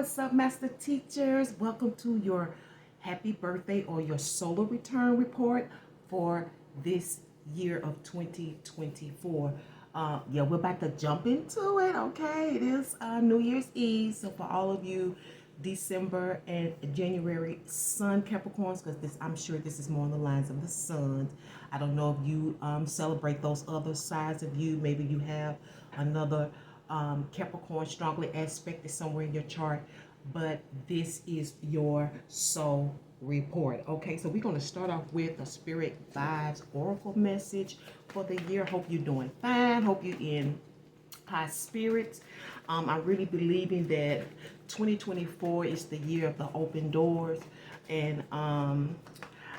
what's up, Master Teachers? Welcome to your happy birthday or your solar return report for this year of 2024. Yeah, we're about to jump into it, okay? It is New Year's Eve, so for all of you December and January Sun Capricorns, because this I'm sure this is more on the lines of the sun. I don't know if you celebrate those other sides of you. Maybe you have another Capricorn strongly aspected somewhere in your chart, but this is your soul report. Okay, so we're going to start off with a spirit vibes oracle message for the year. Hope you're doing fine. Hope you're in high spirits. I'm really believing that 2024 is the year of the open doors, and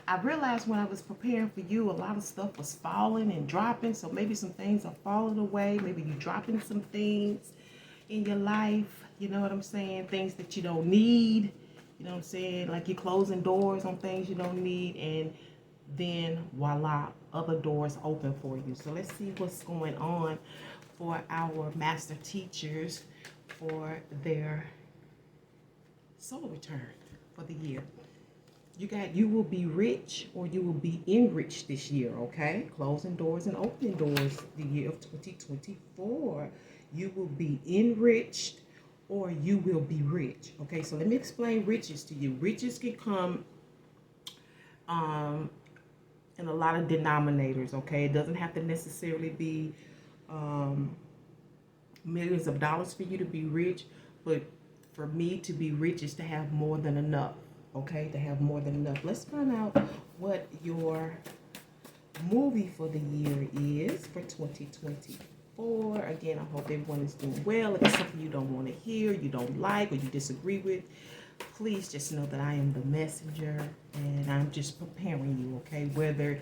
I realized when I was preparing for you, a lot of stuff was falling and dropping. So maybe some things are falling away. Maybe you're dropping some things in your life. You know what I'm saying? Things that you don't need. You know what I'm saying? Like you're closing doors on things you don't need. And then voila, other doors open for you. So let's see what's going on for our master teachers for their solar return for the year. You will be rich or you will be enriched this year, okay? Closing doors and opening doors the year of 2024. You will be enriched or you will be rich. Okay, so let me explain riches to you. Riches can come in a lot of denominators, okay? It doesn't have to necessarily be millions of dollars for you to be rich, but for me to be rich is to have more than enough. Okay, to have more than enough. Let's find out what your movie for the year is for 2024. Again, I hope everyone is doing well. If it's something you don't want to hear, you don't like, or you disagree with, please just know that I am the messenger and I'm just preparing you, okay? Whether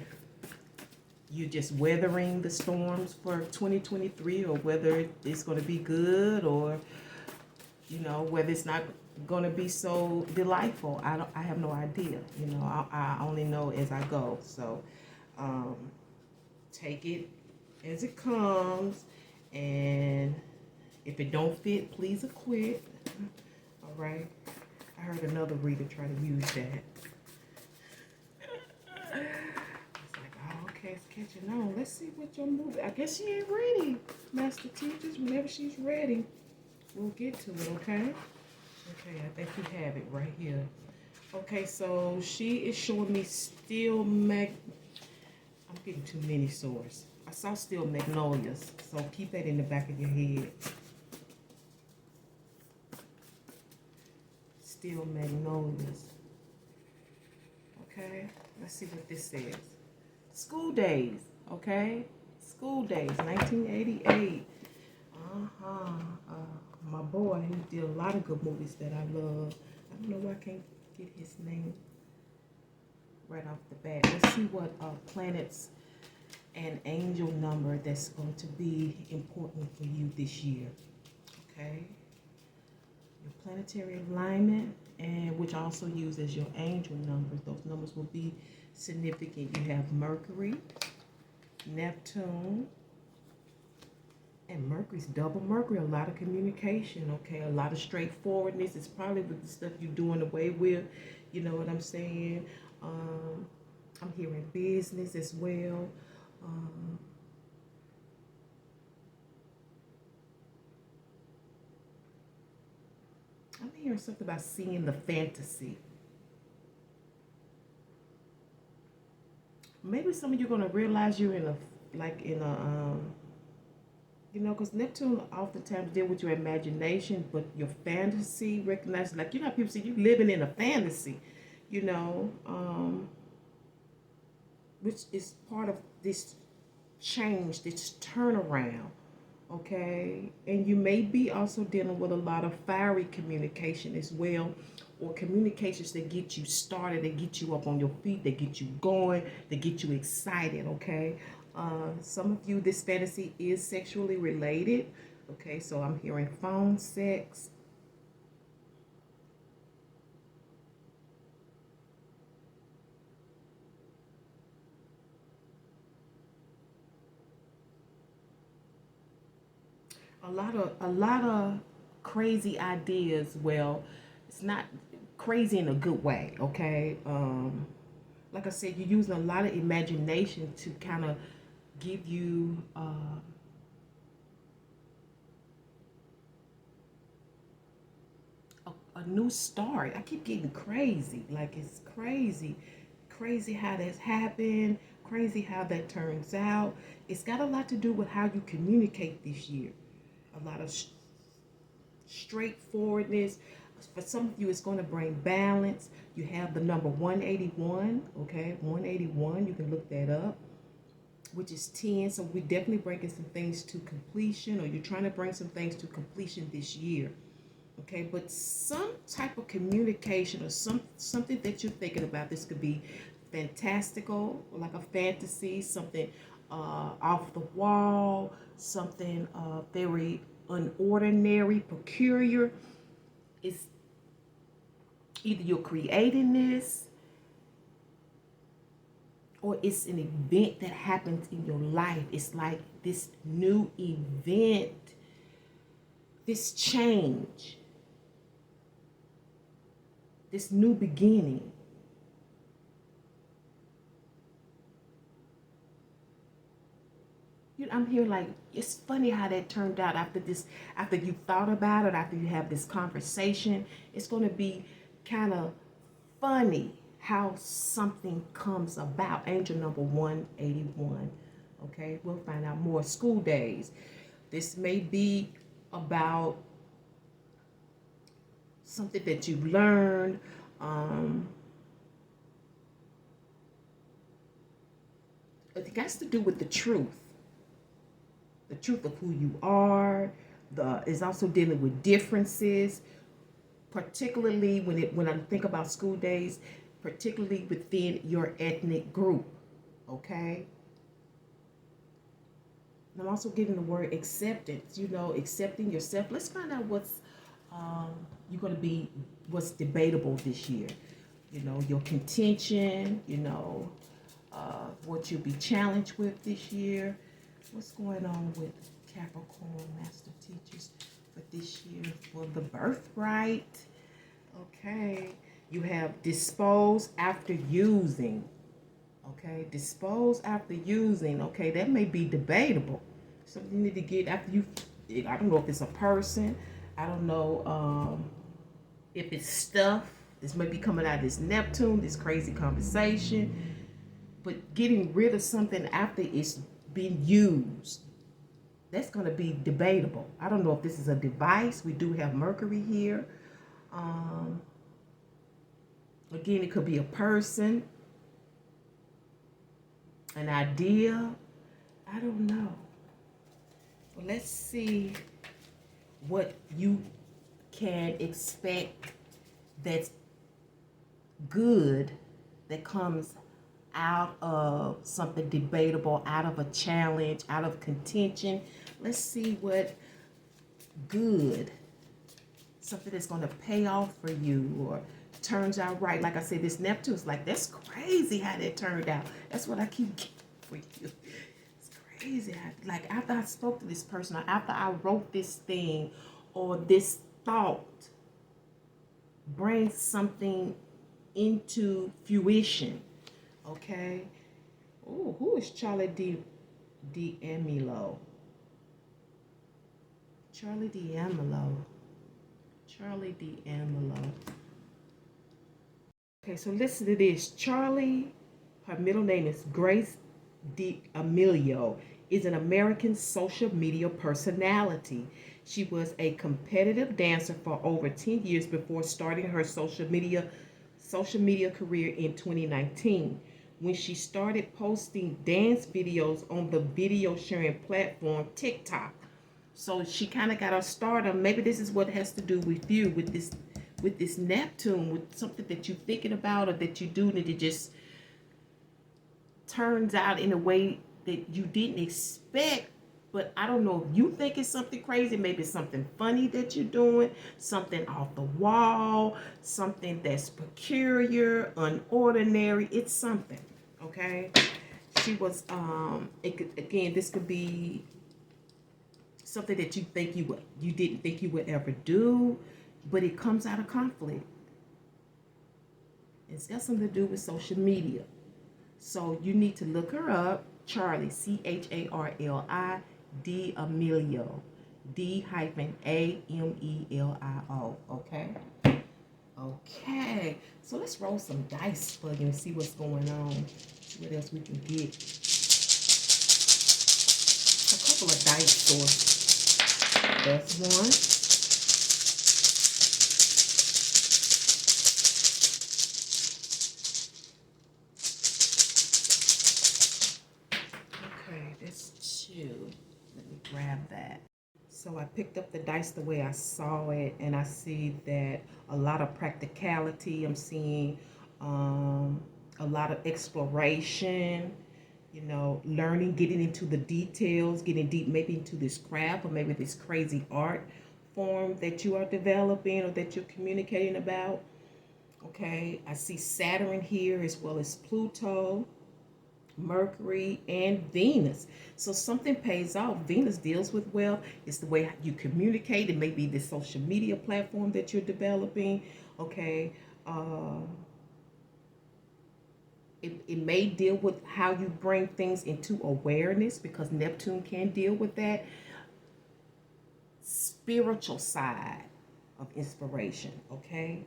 you're just weathering the storms for 2023 or whether it's going to be good or, you know, whether it's not going to be so delightful. I have no idea. You know, I only know as I go. So take it as it comes, and if it don't fit, please acquit. All right. I heard another reader try to use that. It's like, oh, okay, it's catching on. Let's see what your movie. I guess she ain't ready, Master Teachers. Whenever she's ready, we'll get to it. Okay. Okay, I think you have it right here. Okay, so she is showing me I'm getting too many swords. I saw steel magnolias, so keep that in the back of your head. Steel magnolias. Okay, let's see what this says. School days, okay? School days, 1988. My boy, he did a lot of good movies that I love. I don't know why I can't get his name right off the bat. Let's see what planets and angel number that's going to be important for you this year. Okay? Your planetary alignment, and which I also use as your angel numbers. Those numbers will be significant. You have Mercury, Neptune, and Mercury's double Mercury, a lot of communication, okay? A lot of straightforwardness. It's probably with the stuff you're doing away with. You know what I'm saying? I'm hearing business as well. I'm hearing something about seeing the fantasy. Maybe some of you are going to realize you're in a, you know, because Neptune oftentimes deal with your imagination, but your fantasy recognizes, like, you know how people say you living in a fantasy, you know, which is part of this change, this turnaround, okay? And you may be also dealing with a lot of fiery communication as well, or communications that get you started, that get you up on your feet, that get you going, that get you excited, okay? Some of you, this fantasy is sexually related, okay? So I'm hearing phone sex. A lot of crazy ideas. Well, it's not crazy in a good way, okay? Like I said, you're using a lot of imagination to kind of give you a new start. I keep getting crazy. Like, it's crazy. Crazy how that's happened. Crazy how that turns out. It's got a lot to do with how you communicate this year. A lot of straightforwardness. For some of you, it's going to bring balance. You have the number 181, okay? 181, you can look that up, which is 10. So we're definitely bringing some things to completion, or you're trying to bring some things to completion this year, okay? But some type of communication or something that you're thinking about, this could be fantastical, like a fantasy, something off the wall, something very unordinary, peculiar. It's either you're creating this, or it's an event that happens in your life. It's like this new event, this change, this new beginning. I'm here like, it's funny how that turned out after this, after you thought about it, after you have this conversation. It's going to be kind of funny how something comes about. Angel number 181. Okay, we'll find out more. School days. This may be about something that you've learned. It has to do with the truth of who you are. Is also dealing with differences, particularly when I think about school days, particularly within your ethnic group. Okay. And I'm also giving the word acceptance. Accepting yourself. Let's find out what's you're going to be, what's debatable this year. Your contention. What you'll be challenged with this year. What's going on with Capricorn master teachers for this year for the birthright? Okay, you have dispose after using. Okay, dispose after using. Okay, that may be debatable. Something you need to get after you. I don't know if it's a person. I don't know if it's stuff. This may be coming out of this Neptune, this crazy conversation. But getting rid of something after it's been used, that's going to be debatable. I don't know if this is a device. We do have Mercury here. Again, it could be a person, an idea. I don't know. But let's see what you can expect that's good that comes out of something debatable, out of a challenge, out of contention. Let's see what good, something that's going to pay off for you or turns out right. Like I said, this Neptune is like, that's crazy how that turned out. That's what I keep getting for you. It's crazy how, like, after I spoke to this person, or after I wrote this thing, or this thought brings something into fruition. Okay. Oh, who is Charlie D'Amelio? Charlie D'Amelio. Charlie D'Amelio. Okay, so listen to this. Charlie, her middle name is Grace D'Amelio, is an American social media personality. She was a competitive dancer for over 10 years before starting her social media career in 2019, when she started posting dance videos on the video sharing platform TikTok. So she kind of got her stardom. Maybe this is what has to do with you, with this Neptune, with something that you're thinking about or that you do, and it just turns out in a way that you didn't expect. But I don't know if you think it's something crazy. Maybe it's something funny that you're doing, something off the wall, something that's peculiar, unordinary. It's something, okay? She was, again, this could be something that you didn't think you would ever do, but it comes out of conflict. It's got something to do with social media. So you need to look her up, Charlie, Charli D'Amelio, D'Amelio. Okay. Okay. So let's roll some dice for you and see what's going on. See what else we can get. A couple of dice sources. That's one. Okay, that's two. Let me grab that. So I picked up the dice the way I saw it, and I see that a lot of practicality. I'm seeing a lot of exploration, you know, learning, getting into the details, getting deep maybe into this craft or maybe this crazy art form that you are developing or that you're communicating about. Okay, I see Saturn here as well as Pluto, Mercury, and Venus. So something pays off. Venus deals with wealth. It's the way you communicate. It may be the social media platform that you're developing. Okay. It may deal with how you bring things into awareness, because Neptune can deal with that spiritual side of inspiration. Okay.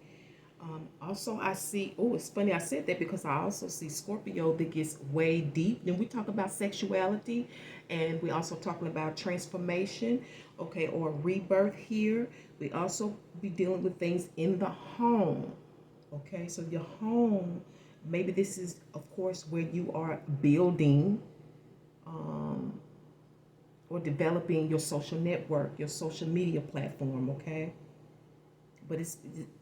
Also, I see, oh, it's funny I said that because I also see Scorpio that gets way deep. Then we talk about sexuality, and we also talking about transformation, okay, or rebirth here. We also be dealing with things in the home, okay? So your home, maybe this is, of course, where you are building or developing your social network, your social media platform, okay? But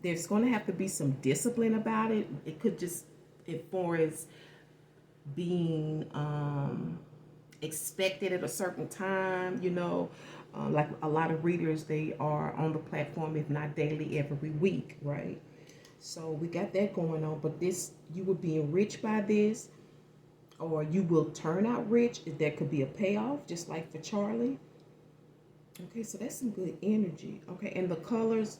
there's going to have to be some discipline about it. It could just, as far as being expected at a certain time, you know, like a lot of readers, they are on the platform, if not daily, every week, right? So we got that going on. But this, you will be enriched by this, or you will turn out rich. There could be a payoff, just like for Charlie. Okay, so that's some good energy. Okay, and the colors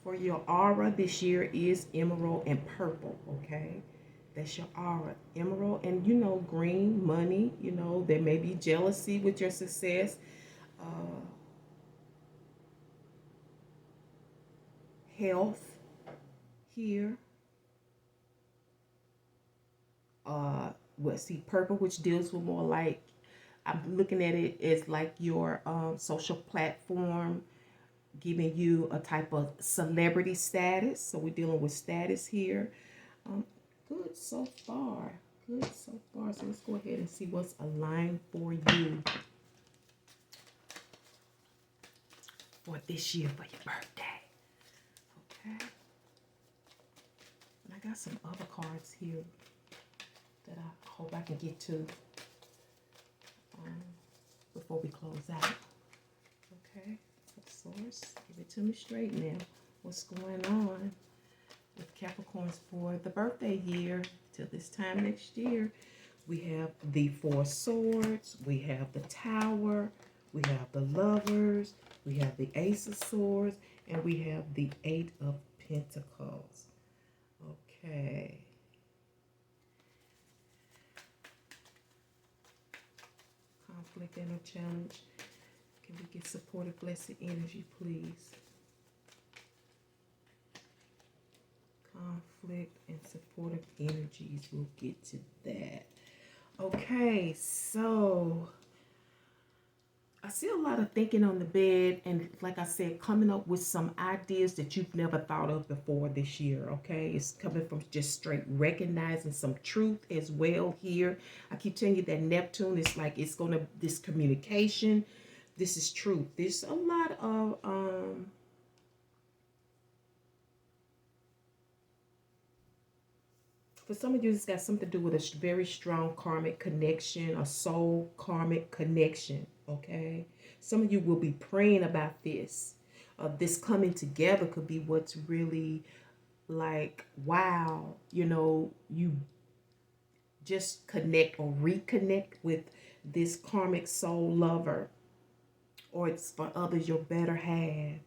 for your aura this year is emerald and purple. Okay, that's your aura, emerald, and you know, green, money. You know, there may be jealousy with your success. Health here. Well, see, purple, which deals with more like, I'm looking at it as like your social platform, giving you a type of celebrity status. So we're dealing with status here. Good so far. Good so far. So let's go ahead and see what's aligned for you for this year, for your birthday. Okay. And I got some other cards here that I hope I can get to before we close out. Okay. Source, give it to me straight now. What's going on with Capricorns for the birthday year till this time next year? We have the Four Swords, we have the Tower, we have the Lovers, we have the Ace of Swords, and we have the Eight of Pentacles. Okay. Conflict and a challenge. Can we get supportive, blessed energy, please? Conflict and supportive energies. We'll get to that. Okay, so I see a lot of thinking on the bed, and like I said, coming up with some ideas that you've never thought of before this year. Okay, it's coming from just straight recognizing some truth as well here. I keep telling you that Neptune is like, it's gonna, this communication, this is truth. There's a lot of for some of you, it's got something to do with a very strong karmic connection, a soul karmic connection, okay? Some of you will be praying about this. This coming together could be what's really like, wow, you know, you just connect or reconnect with this karmic soul lover. or it's for others, your better half.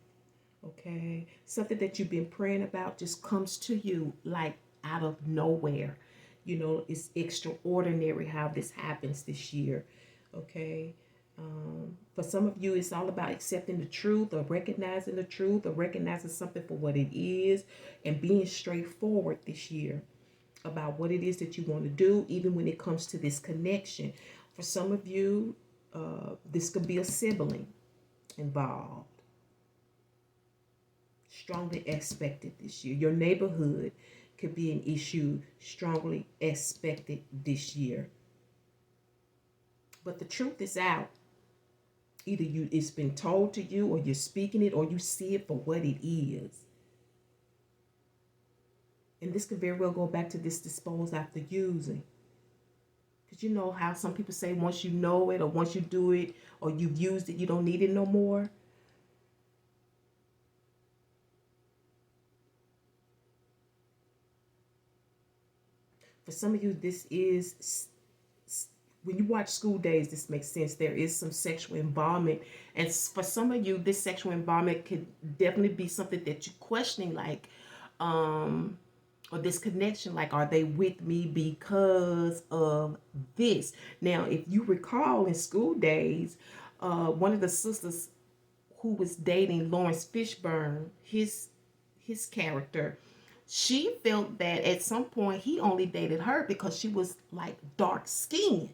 Okay, something that you've been praying about just comes to you like out of nowhere. You know, it's extraordinary how this happens this year. Okay, for some of you, it's all about accepting the truth, or recognizing something for what it is, and being straightforward this year about what it is that you want to do, even when it comes to this connection. For some of you, this could be a sibling involved. Strongly expected this year. Your neighborhood could be an issue, strongly expected this year. But the truth is out. Either it's been told to you, or you're speaking it, or you see it for what it is. And this could very well go back to this dispose after using. Because you know how some people say once you know it, or once you do it, or you've used it, you don't need it no more. For some of you, this is, when you watch School Days, this makes sense. There is some sexual involvement. And for some of you, this sexual involvement could definitely be something that you're questioning, like, or this connection, like, are they with me because of this? Now, if you recall in School Days, one of the sisters who was dating Lawrence Fishburne, his character, she felt that at some point he only dated her because she was like dark skinned.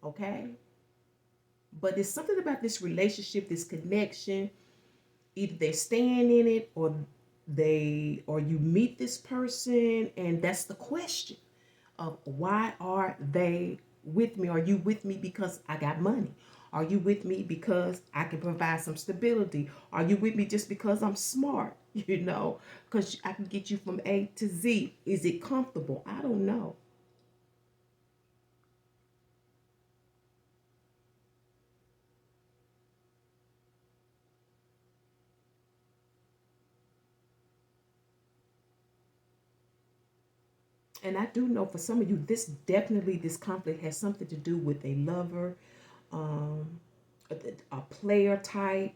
Okay, but there's something about this relationship, this connection. Either they're staying in it, or you meet this person, and that's the question of why are they with me? Are you with me because I got money? Are you with me because I can provide some stability? Are you with me just because I'm smart? You know, because I can get you from A to Z. Is it comfortable? I don't know. And I do know for some of you, this conflict has something to do with a lover, um, a player type.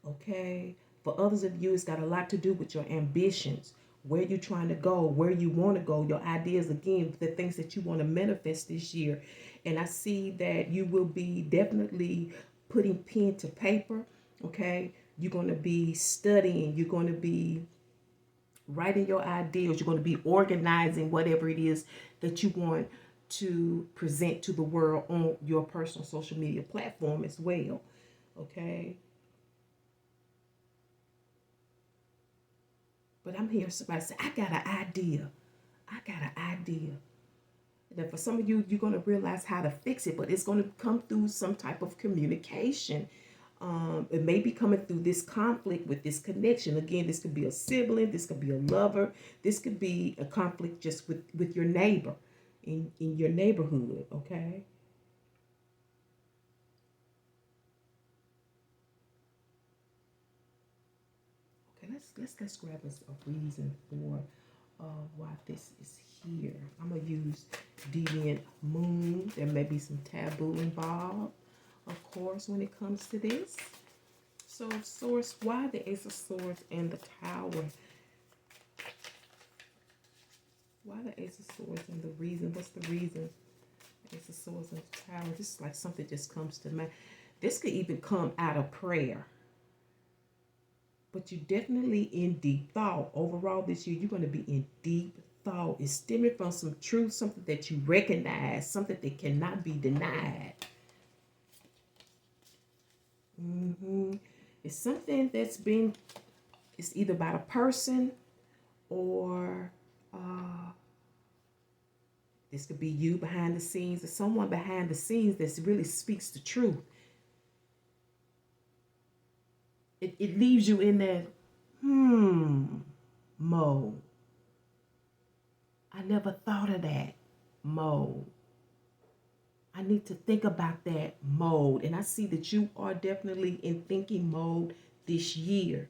Okay. For others of you, it's got a lot to do with your ambitions, where you're trying to go, where you want to go, your ideas, again, the things that you want to manifest this year. And I see that you will be definitely putting pen to paper. Okay. You're going to be studying. You're going to be writing your ideas. You're going to be organizing whatever it is that you want to present to the world on your personal social media platform as well. Okay. But I'm hearing somebody say, I got an idea. I got an idea. And then for some of you, you're going to realize how to fix it, but it's going to come through some type of communication. It may be coming through this conflict with this connection. Again, this could be a sibling, this could be a lover, this could be a conflict just with your neighbor in your neighborhood, okay? Okay, let's grab us a reason for why this is here. I'm gonna use deviant moon. There may be some taboo involved, of course, when it comes to this. So, source, why the Ace of Swords and the Tower? Why the Ace of Swords and the reason? What's the reason? Ace of Swords and the Tower. This is like something just comes to mind. This could even come out of prayer. But you're definitely in deep thought. Overall, this year, you're going to be in deep thought. It's stemming from some truth, something that you recognize, something that cannot be denied. It's something that's been, it's either about a person, or this could be you behind the scenes, or someone behind the scenes that really speaks the truth. It leaves you in that mode. I never thought of that mode. I need to think about that mode. And I see that you are definitely in thinking mode this year.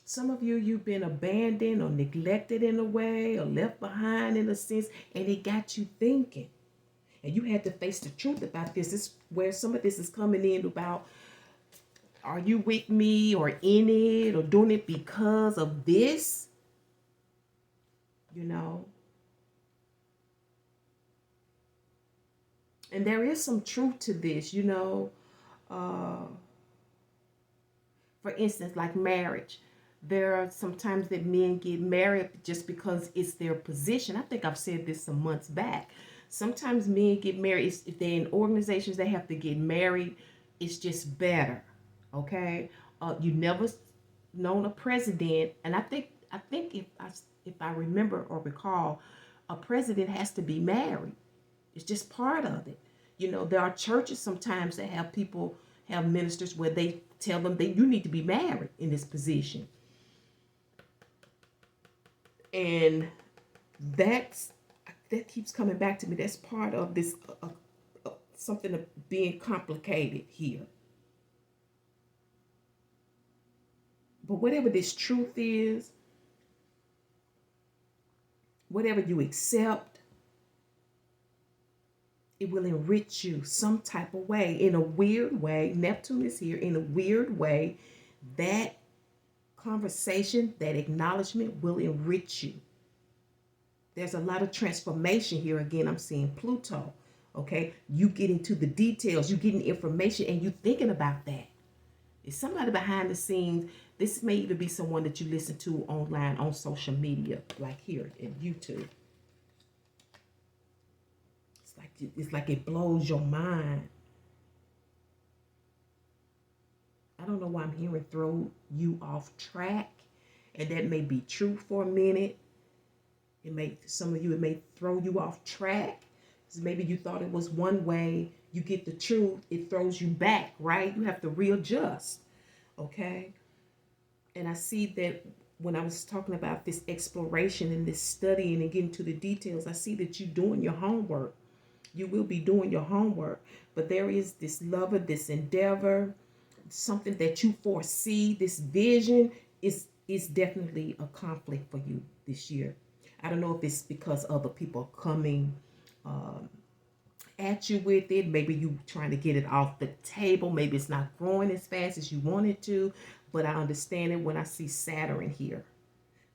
Some of you, you've been abandoned or neglected in a way or left behind in a sense, and it got you thinking. And you had to face the truth about this. This is where some of this is coming in about, are you with me or in it or doing it because of this? You know? And there is some truth to this, you know. For instance, like marriage. There are sometimes that men get married just because it's their position. I think I've said this some months back. Sometimes men get married, if they're in organizations, they have to get married. It's just better, okay? You never known a president, and I think if I remember or recall, a president has to be married. It's just part of it. You know, there are churches sometimes that have people, have ministers where they tell them that you need to be married in this position. And that keeps coming back to me. That's part of this something of being complicated here. But whatever this truth is, whatever you accept, it will enrich you some type of way. In a weird way, Neptune is here. In a weird way, that conversation, that acknowledgement will enrich you. There's a lot of transformation here. Again, I'm seeing Pluto. Okay, you get into the details, you getting information, and you thinking about that. It's somebody behind the scenes. This may even be someone that you listen to online on social media, like here in YouTube. It's like it blows your mind. I don't know why I'm hearing throw you off track, and that may be true for a minute. Some of you, it may throw you off track. So maybe you thought it was one way. You get the truth, it throws you back, right? You have to readjust, okay? And I see that when I was talking about this exploration and this studying and getting to the details, I see that you're doing your homework. You will be doing your homework, but there is this lover, this endeavor, something that you foresee, this vision is definitely a conflict for you this year. I don't know if it's because other people are coming at you with it. Maybe you trying to get it off the table. Maybe it's not growing as fast as you want it to, but I understand it when I see Saturn here.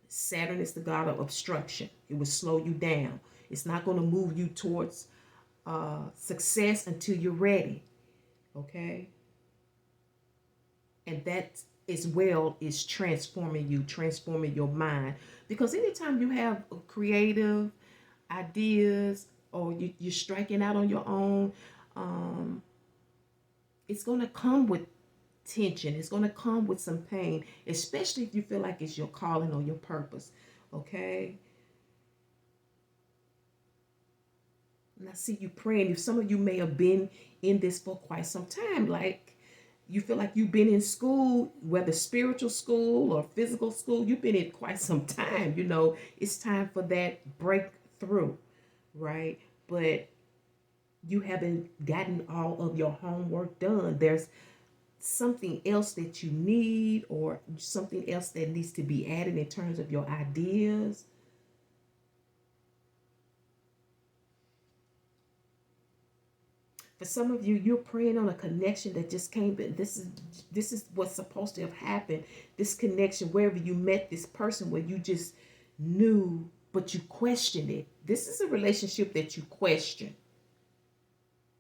Saturn is the god of obstruction. It will slow you down. It's not going to move you towards success until you're ready, okay? And that as well is transforming you, transforming your mind. Because anytime you have creative ideas or you're striking out on your own, it's going to come with tension. It's going to come with some pain, especially if you feel like it's your calling or your purpose, okay? And I see you praying. If some of you may have been in this for quite some time, like you feel like you've been in school, whether spiritual school or physical school, you've been in quite some time. You know, it's time for that breakthrough, right? But you haven't gotten all of your homework done. There's something else that you need, or something else that needs to be added in terms of your ideas. For some of you, you're praying on a connection that just came. This is what's supposed to have happened. This connection, wherever you met this person, where you just knew, but you questioned it. This is a relationship that you question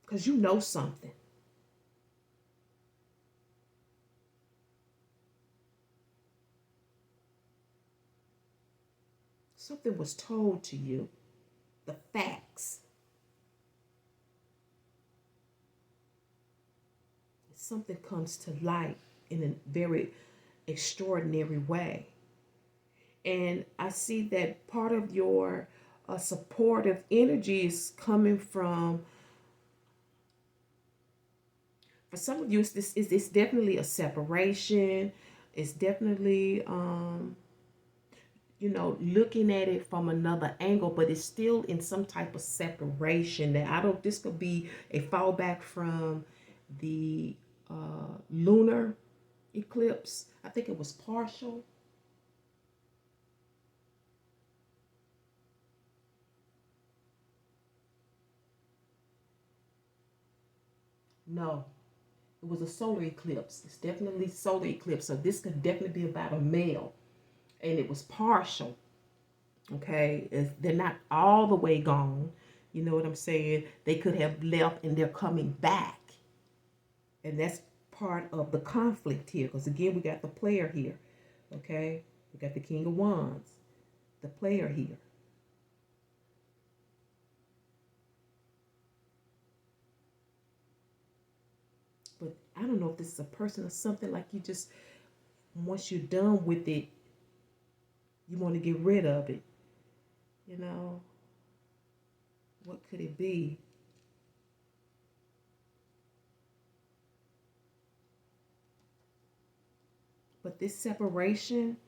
because you know something. Something was told to you, the facts. Something comes to light in a very extraordinary way. And I see that part of your supportive energy is coming from, for some of you, it's definitely a separation. It's definitely, looking at it from another angle, but it's still in some type of separation. That this could be a fallback from the lunar eclipse. I think it was partial. No, it was a solar eclipse. It's definitely solar eclipse. So this could definitely be about a male. And it was partial. Okay, they're not all the way gone. You know what I'm saying? They could have left and they're coming back. And that's part of the conflict here. Because again, we got the player here. Okay, we got the King of Wands, the player here. But I don't know if this is a person or something, like you just, once you're done with it, you want to get rid of it. You know, what could it be? But this separation,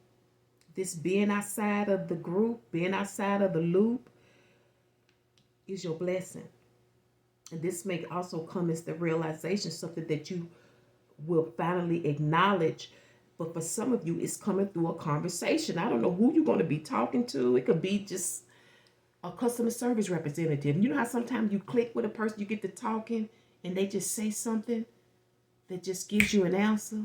this being outside of the group, being outside of the loop, is your blessing. And this may also come as the realization, something that you will finally acknowledge. But for some of you, it's coming through a conversation. I don't know who you're going to be talking to. It could be just a customer service representative. You know how sometimes you click with a person, you get to talking, and they just say something that just gives you an answer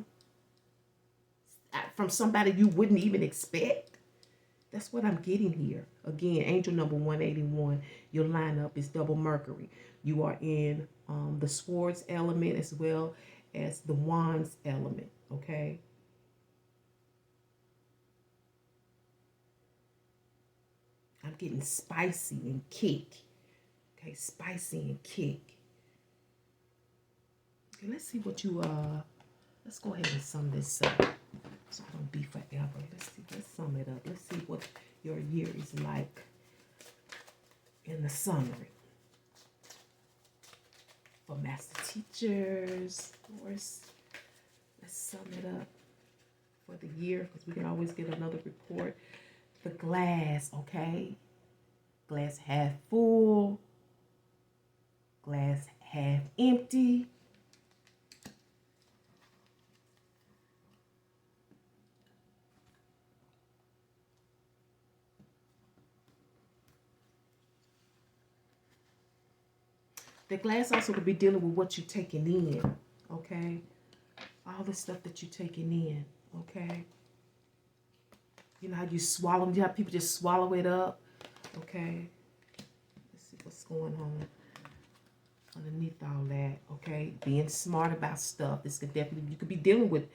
from somebody you wouldn't even expect. That's what I'm getting here. Again, angel number 181, your lineup is double Mercury. You are in the swords element as well as the wands element, okay? I'm getting spicy and kick. Okay, spicy and kick. Okay, let's see what you, let's go ahead and sum this up so I don't be forever. Let's sum it up. Let's see what your year is like in the summary. For master teachers, of course, let's sum it up for the year, because we can always get another report. The glass, okay? Glass half full, glass half empty. The glass also could be dealing with what you're taking in, okay? All the stuff that you're taking in, okay? You know how you swallow, you know how people just swallow it up, okay? Let's see what's going on underneath all that, okay? Being smart about stuff. This could definitely, you could be dealing with,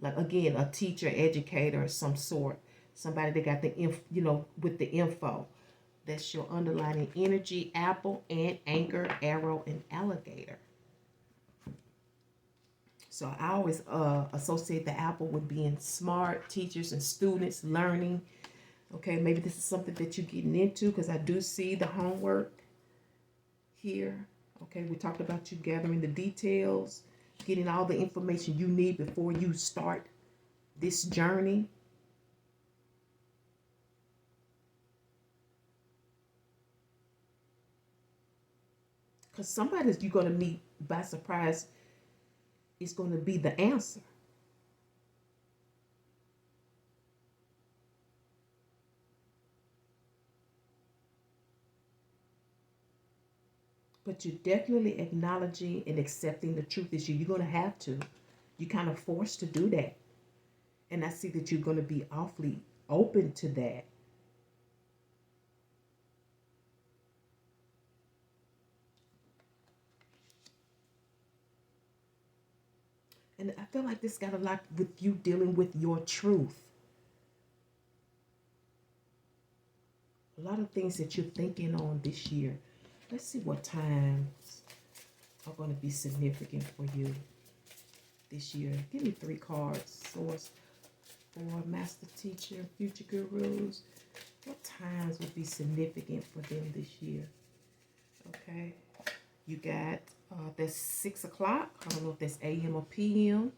like, again, a teacher, educator of some sort. Somebody that got the, you know, with the info. That's your underlining energy, apple, and anchor, arrow, and alligator. So I always associate the apple with being smart, teachers and students, learning. Okay, maybe this is something that you're getting into, because I do see the homework here. Okay, we talked about you gathering the details, getting all the information you need before you start this journey. Because somebody you're going to meet by surprise is going to be the answer. But you're definitely acknowledging and accepting the truth is you. You're going to have to. You're kind of forced to do that. And I see that you're going to be awfully open to that. And I feel like this got a lot with you dealing with your truth. A lot of things that you're thinking on this year. Let's see what times are going to be significant for you this year. Give me 3 cards. Source for master teacher, future gurus. What times would be significant for them this year? Okay. You got that's 6 o'clock. I don't know if that's AM or PM.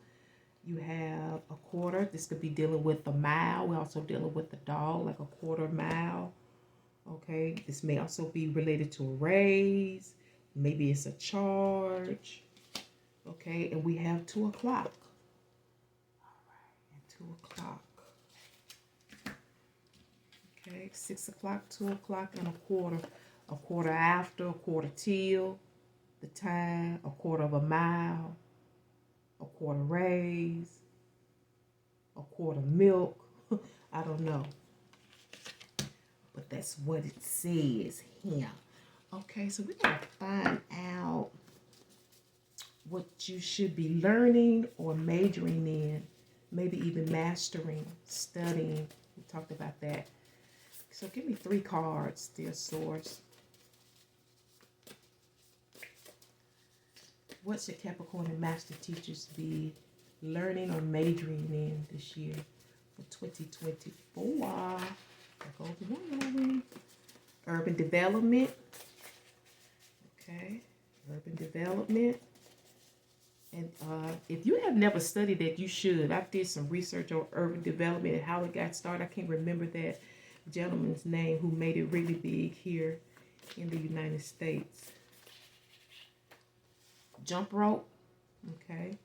You have a quarter. This could be dealing with a mile. We're also dealing with the dog, like a quarter mile. Okay. This may also be related to a raise. Maybe it's a charge. Okay. And we have 2 o'clock. All right. And 2 o'clock. Okay. 6 o'clock, 2 o'clock, and a quarter. A quarter after, a quarter till. the time, a quarter of a mile, a quarter raise, a quart of milk. I don't know. But that's what it says here. Okay, so we're going to find out what you should be learning or majoring in, maybe even mastering, studying. We talked about that. So give me 3 cards, dear Source. What should Capricorn and Master Teachers be learning or majoring in this year for 2024? There goes one. Urban development. Okay, urban development. And if you have never studied that, you should. I did some research on urban development and how it got started. I can't remember that gentleman's name who made it really big here in the United States. Jump rope. Okay.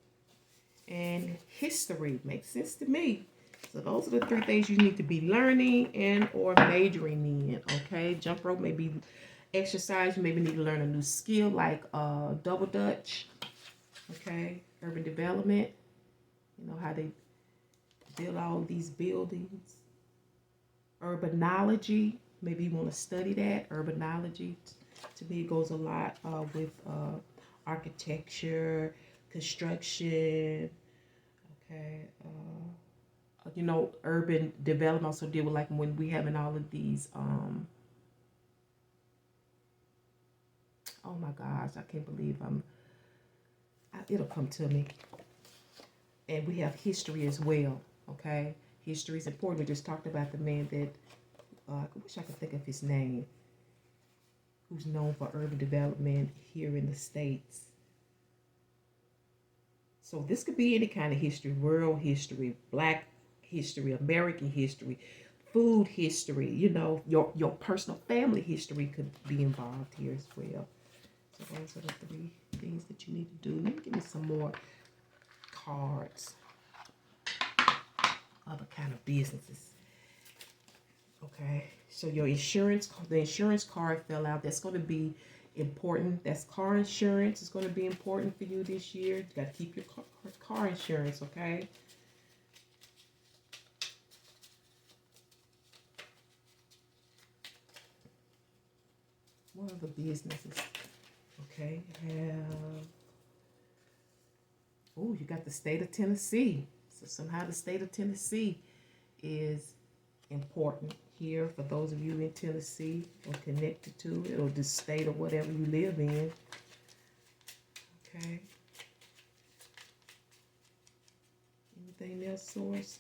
And history makes sense to me. So those are the 3 things you need to be learning and or majoring in. Okay. Jump rope may be exercise. You maybe need to learn a new skill like double dutch. Okay, urban development, you know, how they build all these buildings. Urbanology, maybe you want to study that. Urbanology, to me, goes a lot with architecture, construction. Okay, you know, urban development also deal with like when we having all of these, oh my gosh, I can't believe it'll come to me. And we have history as well, okay? History is important. We just talked about the man that, I wish I could think of his name, who's known for urban development here in the States. So this could be any kind of history, world history, black history, American history, food history, you know, your personal family history could be involved here as well. So those are the 3 things that you need to do. Let me give me some more cards. Other kind of businesses. Okay. So your insurance, the insurance card fell out. That's going to be important. That's car insurance. It's going to be important for you this year. You got to keep your car insurance, okay? What are the businesses? Okay, oh, you got the state of Tennessee. So somehow the state of Tennessee is important here for those of you in Tennessee or connected to it, or the state or whatever you live in. Okay. Anything else, Source?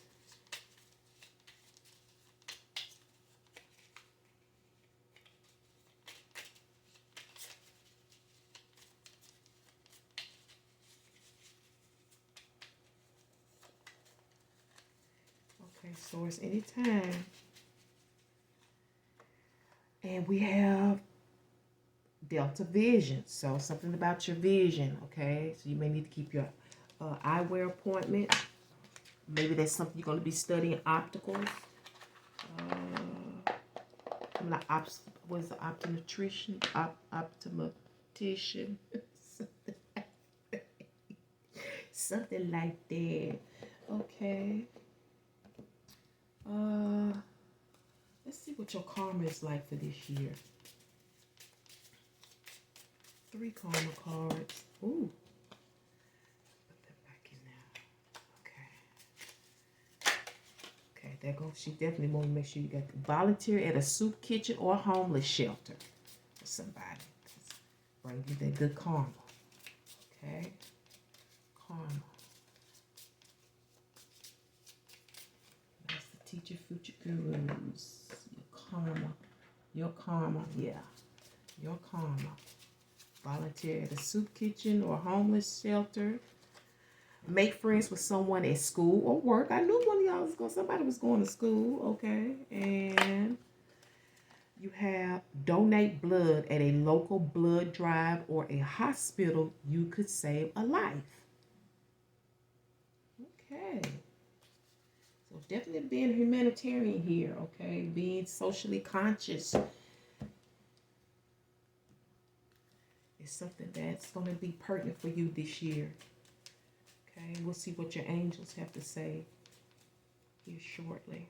Okay, Source, anytime. And we have Delta Vision. So something about your vision, okay? So you may need to keep your eyewear appointment. Maybe that's something you're going to be studying, opticals. Was the optometrician? Optometrician. Something like that. Okay. Let's see what your karma is like for this year. 3 karma cards. Ooh. Put that back in there. Okay. Okay, there goes. She definitely want to make sure you got the volunteer at a soup kitchen or a homeless shelter for somebody. Bring you that good karma. Okay. Karma. That's the teacher, future gurus. Your karma, yeah. Your karma. Volunteer at a soup kitchen or homeless shelter. Make friends with someone at school or work. I knew one of y'all was somebody was going to school, okay? And you have donate blood at a local blood drive or a hospital. You could save a life. Okay. So definitely being humanitarian here, okay? Being socially conscious. It's something that's going to be pertinent for you this year. Okay, we'll see what your angels have to say here shortly.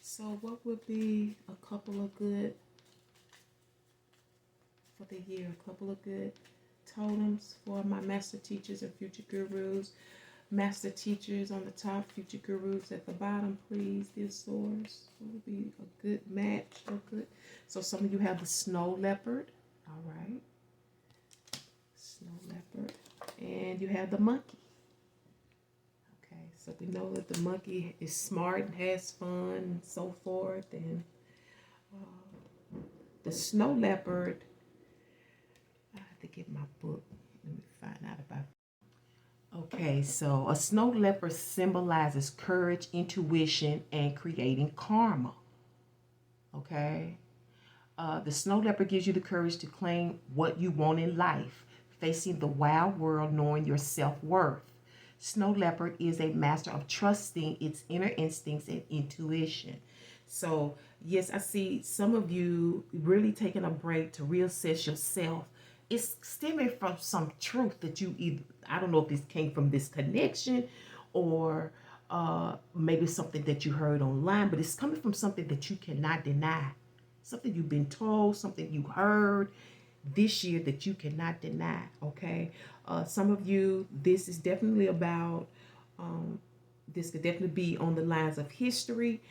So what would be a couple of good for the year? A couple of good totems for my master teachers and future gurus. Master teachers on the top, future gurus at the bottom, please, dear source. It would be a good match. Or good. So some of you have the snow leopard. All right. Snow leopard. And you have the monkey. Okay, so we know that the monkey is smart and has fun and so forth. And the snow leopard, I have to get my book. Let me find out about it. Okay, so a snow leopard symbolizes courage, intuition, and creating karma. Okay. The snow leopard gives you the courage to claim what you want in life, facing the wild world, knowing your self-worth. Snow leopard is a master of trusting its inner instincts and intuition. So, yes, I see some of you really taking a break to reassess yourself. It's stemming from some truth that you either, I don't know if this came from this connection or maybe something that you heard online, but it's coming from something that you cannot deny. Something you've been told, something you heard this year that you cannot deny, okay? Some of you, this is definitely about, this could definitely be on the lines of history.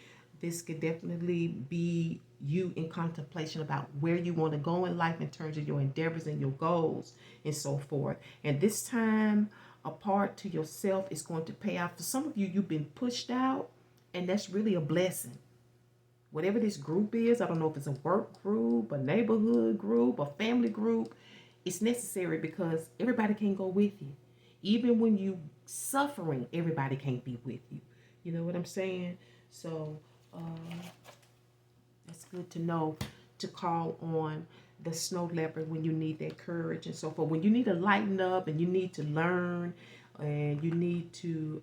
This could definitely be you in contemplation about where you want to go in life in terms of your endeavors and your goals and so forth. And this time apart to yourself is going to pay off. For some of you, you've been pushed out, and that's really a blessing. Whatever this group is, I don't know if it's a work group, a neighborhood group, a family group, it's necessary because everybody can't go with you. Even when you suffering, everybody can't be with you. You know what I'm saying? So that's good to know, to call on the snow leopard when you need that courage and so forth. When you need to lighten up and you need to learn and you need to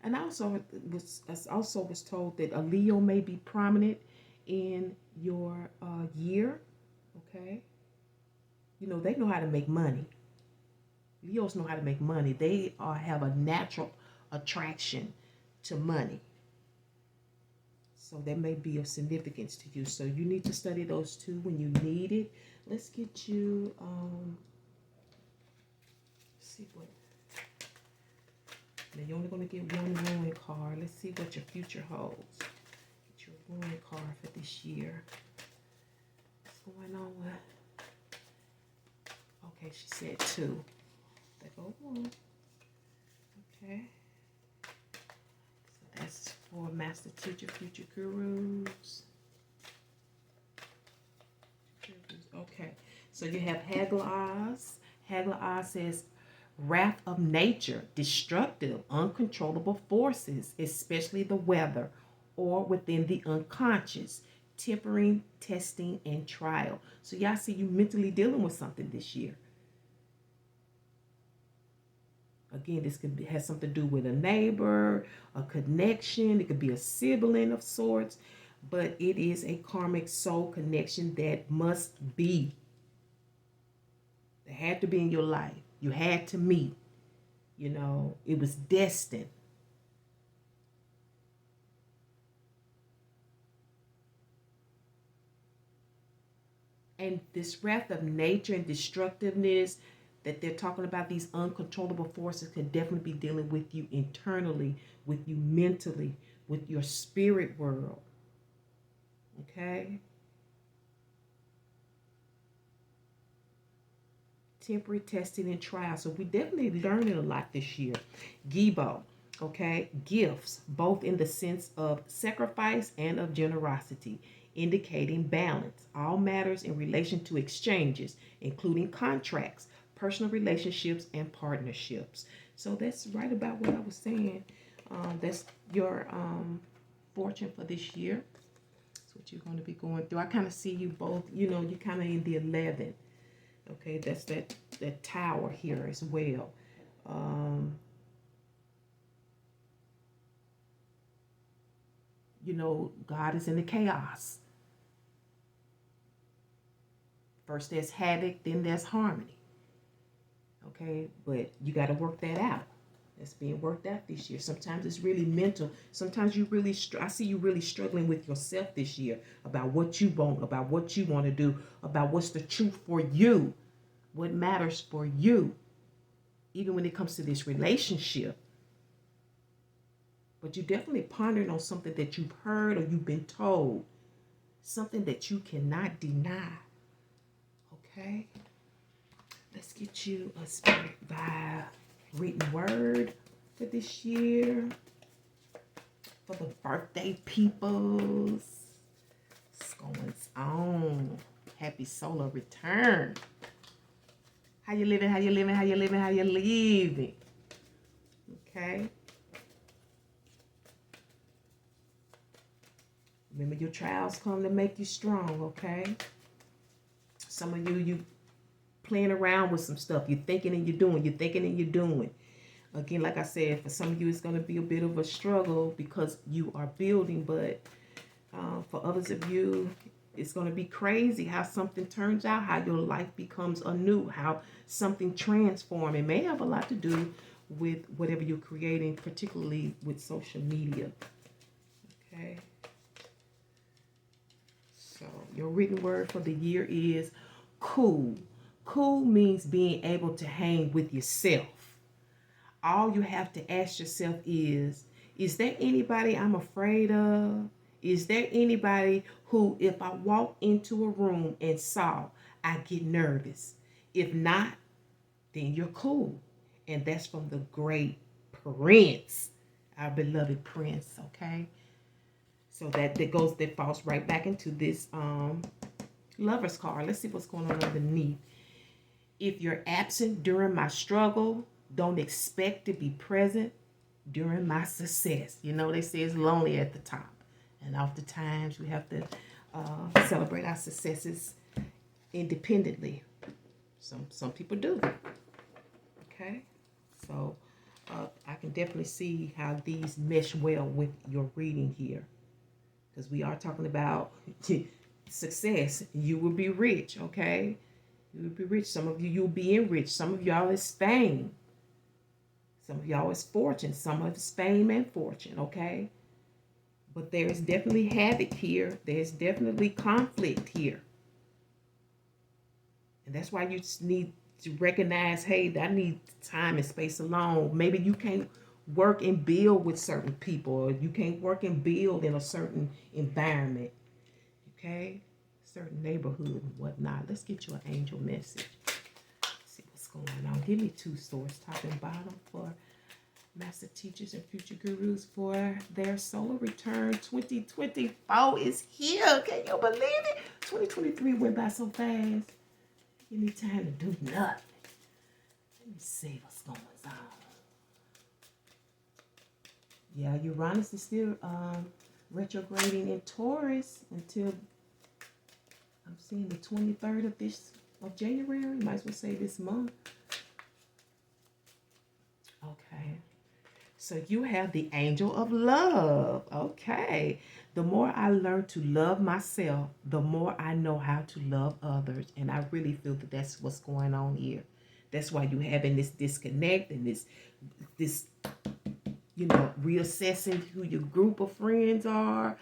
and I also was told that a Leo may be prominent in your year. Okay, you know, they know how to make money. Leos know how to make money. They have a natural attraction to money. So that may be of significance to you. So you need to study those two when you need it. Let's get you, see what. Now you're only going to get one ruin card. Let's see what your future holds. Get your ruin card for this year. What's going on with? Okay, she said two. They go one. Okay. So that's for master teacher, future gurus. Okay. So you have Haggle Oz. Haggle Oz says, wrath of nature, destructive, uncontrollable forces, especially the weather or within the unconscious, tempering, testing, and trial. So y'all see you mentally dealing with something this year. Again, this could have something to do with a neighbor, a connection. It could be a sibling of sorts, but it is a karmic soul connection that must be. It had to be in your life. You had to meet. You know, it was destined. And this wrath of nature and destructiveness that they're talking about, these uncontrollable forces, could definitely be dealing with you internally, with you mentally, with your spirit world. Okay? Temporary testing and trial. So we definitely learning a lot this year. Gibo, okay? Gifts, both in the sense of sacrifice and of generosity, indicating balance. All matters in relation to exchanges, including contracts, personal relationships, and partnerships. So that's right about what I was saying. That's your fortune for this year. That's what you're going to be going through. I kind of see you both, you know, you're kind of in the 11. Okay, that's that tower here as well. You know, God is in the chaos. First there's havoc, then there's harmony. Okay, but you got to work that out. That's being worked out this year. Sometimes it's really mental. Sometimes you really, I see you really struggling with yourself this year about what you want, about what you want to do, about what's the truth for you, what matters for you, even when it comes to this relationship. But you definitely pondering on something that you've heard or you've been told, something that you cannot deny. Okay, let's get you a spirit vibe written word for this year, for the birthday peoples. What's going on? Happy solar return. How you living? How you living? How you living? How you living? Okay. Remember, your trials come to make you strong. Okay. Some of you playing around with some stuff. You're thinking and you're doing. You're thinking and you're doing. Again, like I said, for some of you, it's going to be a bit of a struggle because you are building. But for others of you, it's going to be crazy how something turns out, how your life becomes anew, how something transforms. It may have a lot to do with whatever you're creating, particularly with social media. Okay. So your written word for the year is cool. Cool means being able to hang with yourself. All you have to ask yourself is there anybody I'm afraid of? Is there anybody who, if I walk into a room and saw, I get nervous? If not, then you're cool. And that's from the great Prince, our beloved Prince, okay? So that falls right back into this Lover's card. Let's see what's going on underneath. If you're absent during my struggle, don't expect to be present during my success. You know, they say it's lonely at the top. And oftentimes we have to celebrate our successes independently. Some people do. Okay? So I can definitely see how these mesh well with your reading here. Because we are talking about success. You will be rich, okay? You will be rich. Some of you, you'll be enriched. Some of y'all is fame. Some of y'all is fortune. Some of it's fame and fortune, okay? But there is definitely havoc here. There's definitely conflict here. And that's why you need to recognize, hey, I need time and space alone. Maybe you can't work and build with certain people, or you can't work and build in a certain environment, okay? Certain neighborhood and whatnot. Let's get you an angel message. See what's going on. Give me two swords, top and bottom, for master teachers and future gurus for their solar return. 2024 is here. Can you believe it? 2023 went by so fast. You need time to do nothing. Let me see what's going on. Yeah, Uranus is still retrograding in Taurus until I'm seeing the 23rd of January. You might as well say this month. Okay. So you have the angel of love. Okay. The more I learn to love myself, the more I know how to love others. And I really feel that that's what's going on here. That's why you're having this disconnect and this reassessing who your group of friends are.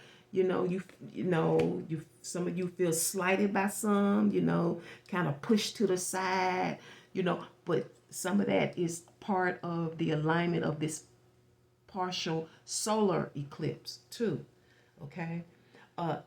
Some of you feel slighted by some, kind of pushed to the side, but some of that is part of the alignment of this partial solar eclipse too. Okay.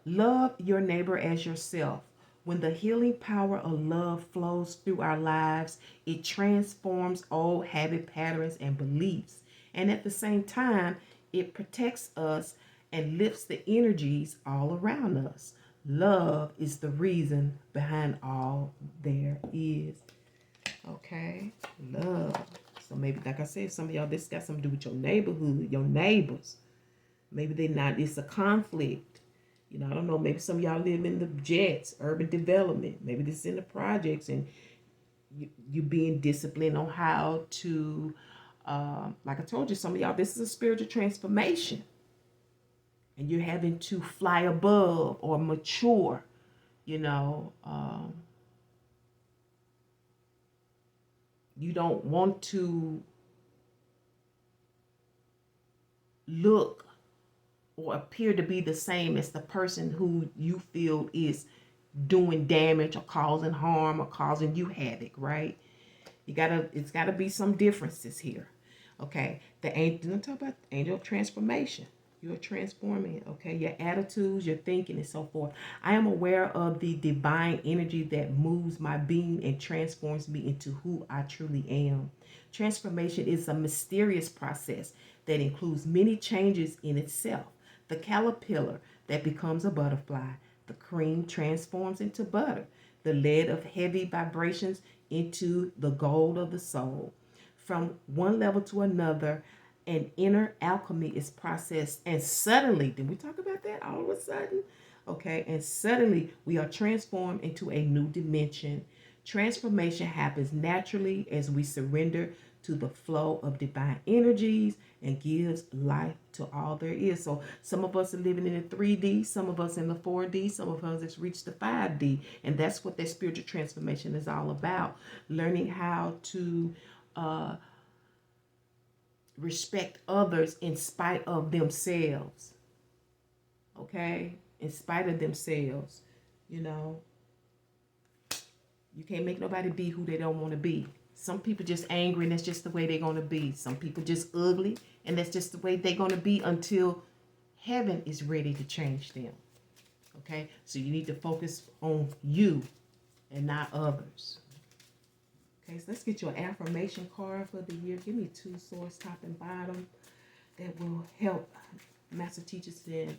Love your neighbor as yourself. When the healing power of love flows through our lives, it transforms old habit patterns and beliefs. And at the same time, it protects us and lifts the energies all around us. Love is the reason behind all there is. Okay, love. So maybe, like I said, some of y'all, this got something to do with your neighborhood, your neighbors. Maybe they're not, it's a conflict. I don't know, maybe some of y'all live in the jets, urban development. Maybe this is in the projects, and you being disciplined on how to, like I told you, some of y'all, this is a spiritual transformation. And you're having to fly above or mature, You don't want to look or appear to be the same as the person who you feel is doing damage or causing harm or causing you havoc, right? It's gotta be some differences here. Okay. The angel, I'm talking about angel of transformation. You're transforming, okay? Your attitudes, your thinking, and so forth. I am aware of the divine energy that moves my being and transforms me into who I truly am. Transformation is a mysterious process that includes many changes in itself. The caterpillar that becomes a butterfly, the cream transforms into butter, the lead of heavy vibrations into the gold of the soul. From one level to another, an inner alchemy is processed, and suddenly, did we talk about that all of a sudden? Okay, and suddenly we are transformed into a new dimension. Transformation happens naturally as we surrender to the flow of divine energies and gives life to all there is. So some of us are living in the 3D, some of us in the 4D, some of us has reached the 5D, and that's what that spiritual transformation is all about. Learning how to respect others in spite of themselves. Okay? In spite of themselves. You know, you can't make nobody be who they don't want to be. Some people just angry and that's just the way they're going to be. Some people just ugly and that's just the way they're going to be until heaven is ready to change them. Okay? So you need to focus on you and not others. Okay, so let's get your affirmation card for the year. Give me 2 swords, top and bottom, that will help master teachers and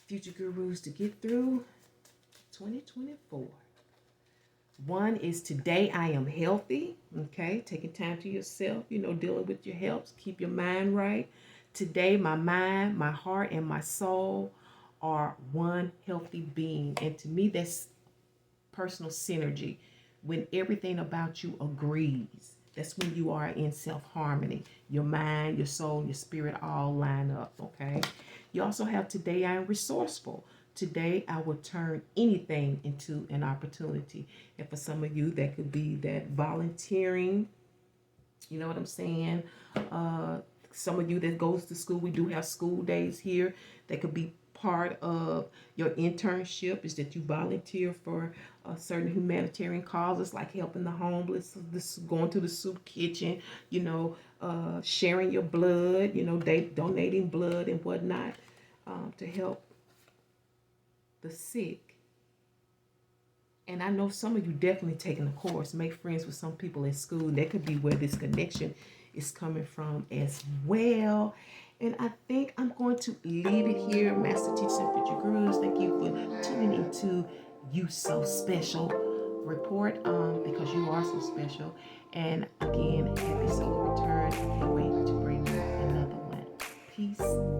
future gurus to get through 2024. 1 is today I am healthy. Okay, taking time to yourself, dealing with your health. Keep your mind right. Today, my mind, my heart, and my soul are one healthy being. And to me, that's personal synergy. When everything about you agrees, that's when you are in self-harmony. Your mind, your soul, your spirit all line up, okay? You also have today I am resourceful. Today I will turn anything into an opportunity. And for some of you, that could be that volunteering. You know what I'm saying? Some of you that goes to school, we do have school days here. That could be part of your internship, is that you volunteer for certain humanitarian causes like helping the homeless, going to the soup kitchen, sharing your blood, donating blood and whatnot, to help the sick. And I know some of you definitely taking a course, make friends with some people at school. That could be where this connection is coming from as well. And I think I'm going to leave it here. Master Teachers and Future Gurus, thank you for tuning into You So Special report, because you are so special. And again, happy solar return. I can't wait to bring you another one. Peace.